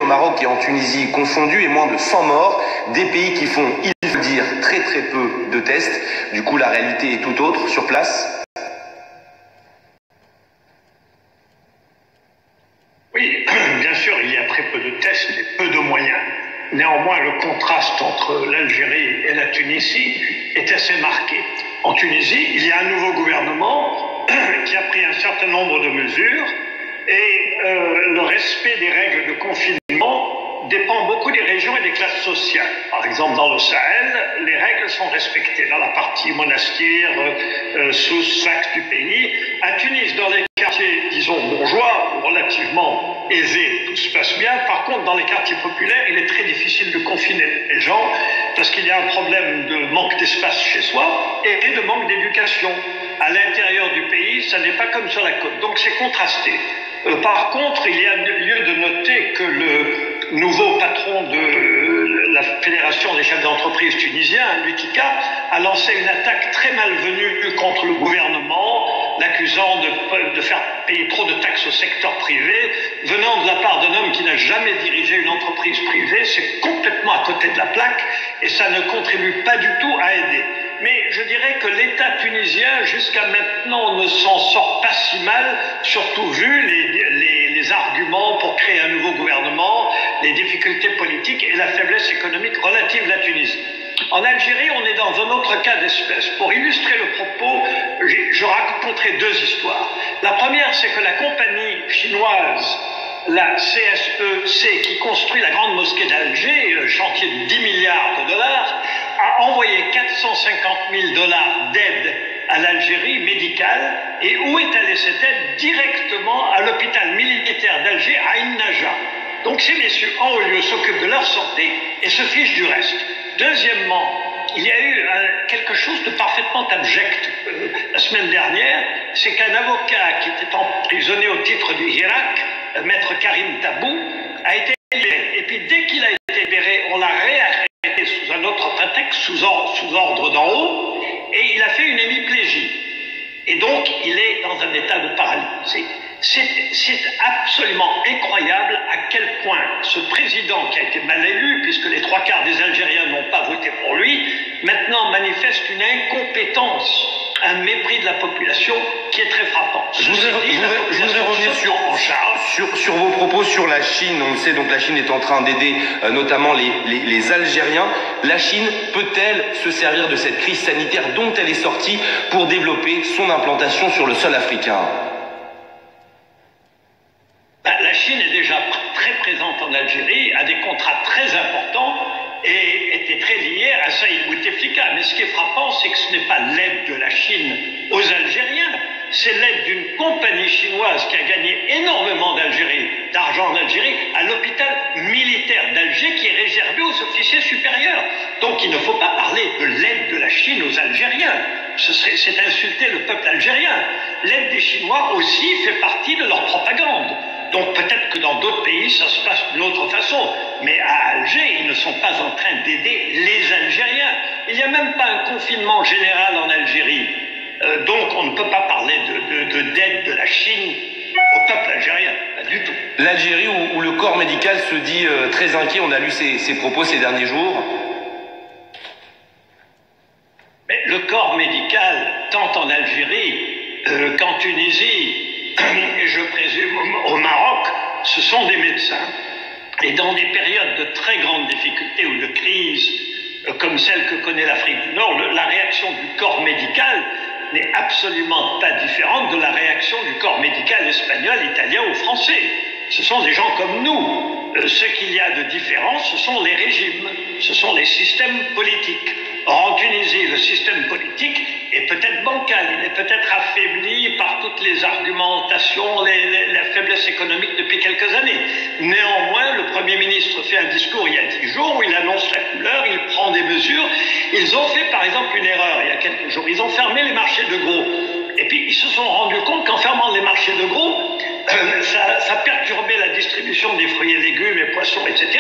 au Maroc et en Tunisie confondus et moins de 100 morts, des pays qui font, il faut dire, très peu de tests. Du coup, la réalité est tout autre sur place. Oui, bien sûr, il y a très peu de tests et peu de moyens. Néanmoins, le contraste entre l'Algérie et la Tunisie est assez marqué. En Tunisie, il y a un nouveau gouvernement qui a pris un certain nombre de mesures et le respect des règles de confinement dépend beaucoup des régions et des classes sociales. Par exemple, dans le Sahel, les règles sont respectées dans la partie monastir, sous-saxe du pays. À Tunis, dans les quartiers, disons, bourgeois, relativement aisés, tout se passe bien. Par contre, dans les quartiers populaires, il est très difficile de confiner les gens parce qu'il y a un problème de manque d'espace chez soi et de manque d'éducation. À l'intérieur du pays, ça n'est pas comme sur la côte. Donc, c'est contrasté. Par contre, il y a lieu de noter que le nouveau patron de la Fédération des chefs d'entreprise tunisiens, l'UTICA, a lancé une attaque très malvenue contre le gouvernement, l'accusant de faire payer trop de taxes au secteur privé, venant de la part d'un homme qui n'a jamais dirigé une entreprise privée. C'est complètement à côté de la plaque et ça ne contribue pas du tout à aider. Mais je dirais que l'État tunisien, jusqu'à maintenant, ne s'en sort pas si mal, surtout vu les arguments pour créer un nouveau gouvernement, les difficultés politiques et la faiblesse économique relative de la Tunisie. En Algérie, on est dans un autre cas d'espèce. Pour illustrer le propos, je raconterai deux histoires. La première, c'est que la compagnie chinoise, la CSEC, qui construit la grande mosquée d'Alger, chantier de 10 milliards de dollars, a envoyé 450 000 dollars d'aide à l'Algérie médicale. Et où est allée cette aide? Directement à l'hôpital militaire d'Alger, à Ain Naja. Donc ces messieurs, en haut lieu, s'occupent de leur santé et se fichent du reste. Deuxièmement, il y a eu quelque chose de parfaitement abject la semaine dernière, c'est qu'un avocat qui était emprisonné au titre du Hirak, maître Karim Tabou, a été libéré. Et puis dès qu'il a été libéré, on l'a réarrêté sous un autre prétexte, sous ordre d'en haut, et il a fait une hémiplégie. Et donc, il est dans un état de paralysie. C'est absolument incroyable à quel point ce président, qui a été mal élu, puisque les 3/4 des Algériens n'ont pas voté pour lui, maintenant manifeste une incompétence, un mépris de la population qui est très frappant. Je voudrais revenir sur vos propos sur la Chine. On le sait, donc la Chine est en train d'aider notamment les Algériens. La Chine peut-elle se servir de cette crise sanitaire dont elle est sortie pour développer son implantation sur le sol africain? La Chine est déjà très présente en Algérie, a des contrats très importants et était très liée à Saïd Bouteflika. Mais ce qui est frappant, c'est que ce n'est pas l'aide de la Chine aux Algériens, c'est l'aide d'une compagnie chinoise qui a gagné énormément d'argent en Algérie, à l'hôpital militaire d'Alger qui est réservé aux officiers supérieurs. Donc il ne faut pas parler de l'aide de la Chine aux Algériens. C'est insulter le peuple algérien. L'aide des Chinois aussi fait partie de leur propagande. Donc peut-être que dans d'autres pays, ça se passe d'une autre façon. Mais à Alger, ils ne sont pas en train d'aider les Algériens. Il n'y a même pas un confinement général en Algérie. Donc on ne peut pas parler d'aide de la Chine au peuple algérien, pas du tout. L'Algérie où le corps médical se dit très inquiet, on a lu ses propos ces derniers jours. Mais le corps médical, tant en Algérie qu'en Tunisie, et je présume au Maroc, ce sont des médecins. Et dans des périodes de très grande difficulté ou de crise, comme celle que connaît l'Afrique du Nord, la réaction du corps médical n'est absolument pas différente de la réaction du corps médical espagnol, italien ou français. Ce sont des gens comme nous. Ce qu'il y a de différent, ce sont les régimes, ce sont les systèmes politiques. Or, en Tunisie, le système politique est peut-être bancal, il est peut-être affaibli par toutes les argumentations, la faiblesse économique depuis quelques années. Néanmoins, le Premier ministre fait un discours il y a 10 jours où il annonce la couleur, il prend des mesures. Ils ont fait par exemple une erreur il y a quelques jours, ils ont fermé les marchés de gros. Et puis ils se sont rendus compte qu'en fermant les marchés de gros, ça perturbait la distribution des fruits et légumes et poissons, etc.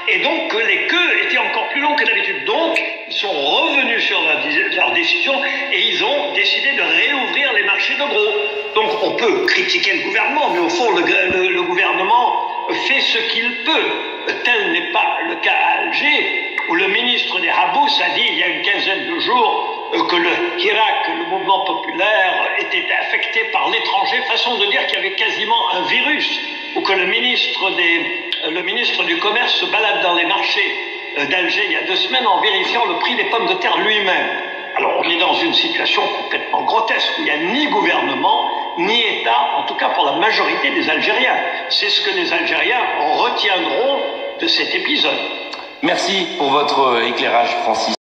Et donc les queues étaient encore plus longues que d'habitude. Donc ils sont revenus sur leur décision et ils ont décidé de réouvrir les marchés de gros. Donc on peut critiquer le gouvernement, mais au fond le gouvernement fait ce ce qu'il peut. Tel n'est pas le cas à Alger, où le ministre des Habous a dit il y a une quinzaine de jours que le Hirak, le mouvement populaire, était affecté par l'étranger, façon de dire qu'il y avait quasiment un virus, ou que le ministre du Commerce se balade dans les marchés d'Alger il y a 2 semaines en vérifiant le prix des pommes de terre lui-même. Alors on est dans une situation complètement grotesque où il n'y a ni gouvernement, ni État, en tout cas pour la majorité des Algériens. C'est ce que les Algériens retiendront de cet épisode. Merci pour votre éclairage, Francis.